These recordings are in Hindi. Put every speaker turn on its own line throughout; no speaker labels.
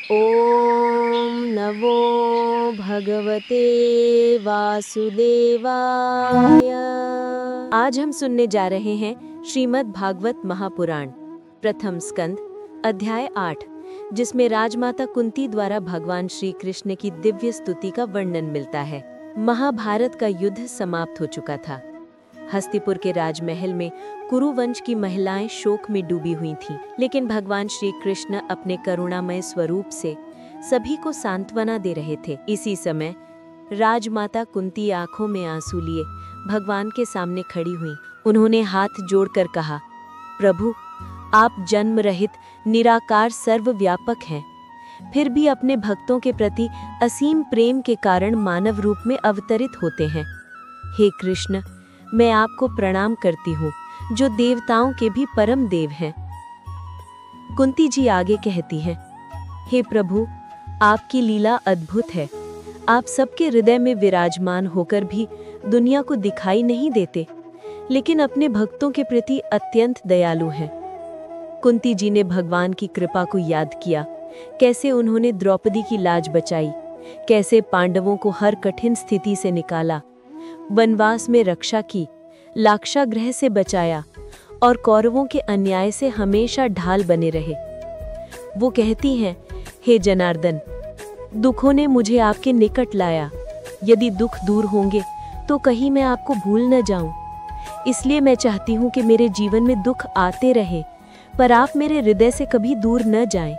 ओम नमो भगवते वासुदेवाय। आज हम सुनने जा रहे हैं श्रीमद् भागवत महापुराण प्रथम स्कंद अध्याय 8, जिसमें राजमाता कुंती द्वारा भगवान श्री कृष्ण की दिव्य स्तुति का वर्णन मिलता है। महाभारत का युद्ध समाप्त हो चुका था। हस्तिपुर के राजमहल में कुरुवंश की महिलाएं शोक में डूबी हुई थीं, लेकिन भगवान श्री कृष्ण अपने करुणामय स्वरूप से सभी को सांत्वना दे रहे थे। इसी समय राजमाता कुंती आंखों में आंसू लिए भगवान के सामने खड़ी हुई। उन्होंने हाथ जोड़कर कहा, प्रभु, आप जन्म रहित निराकार सर्वव्यापक हैं, फिर भी अपने भक्तों के प्रति असीम प्रेम के कारण मानव रूप में अवतरित होते हैं। हे कृष्ण, मैं आपको प्रणाम करती हूँ, जो देवताओं के भी परम देव हैं। कुंती जी आगे कहती हैं, हे प्रभु, आपकी लीला अद्भुत है। आप सबके हृदय में विराजमान होकर भी दुनिया को दिखाई नहीं देते, लेकिन अपने भक्तों के प्रति अत्यंत दयालु हैं। कुंती जी ने भगवान की कृपा को याद किया, कैसे उन्होंने द्रौपदी की लाज बचाई, कैसे पांडवों को हर कठिन स्थिति से निकाला, वनवास में रक्षा की, लाक्षागृह से बचाया और कौरवों के अन्याय से हमेशा ढाल बने रहे। वो कहती हैं, हे जनार्दन, दुखों ने मुझे आपके निकट लाया। यदि दुख दूर होंगे तो कहीं मैं आपको भूल न जाऊं। इसलिए मैं चाहती हूं कि मेरे जीवन में दुख आते रहे, पर आप मेरे हृदय से कभी दूर न जाएं।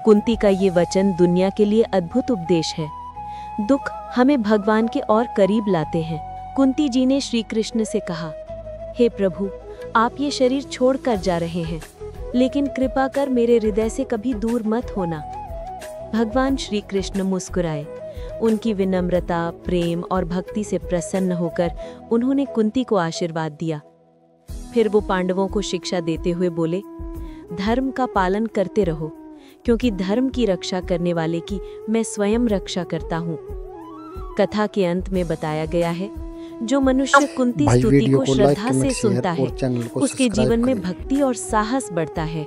कुंती का ये वचन दुनिया के लिए अद्भुत उपदेश है। दुख हमें भगवान के और करीब लाते हैं। कुंती जी ने श्री कृष्ण से कहा, हे प्रभु, आप ये शरीर छोड़कर जा रहे हैं, लेकिन कृपा कर मेरे हृदय से कभी दूर मत होना। भगवान श्री कृष्ण मुस्कुराए। उनकी विनम्रता, प्रेम और भक्ति से प्रसन्न होकर उन्होंने कुंती को आशीर्वाद दिया। फिर वो पांडवों को शिक्षा देते हुए बोले, धर्म का पालन करते रहो, क्योंकि धर्म की रक्षा करने वाले की मैं स्वयं रक्षा करता हूँ। कथा के अंत में बताया गया है, जो मनुष्य कुंती स्तुति को श्रद्धा से सुनता है, उसके जीवन में भक्ति और साहस बढ़ता है।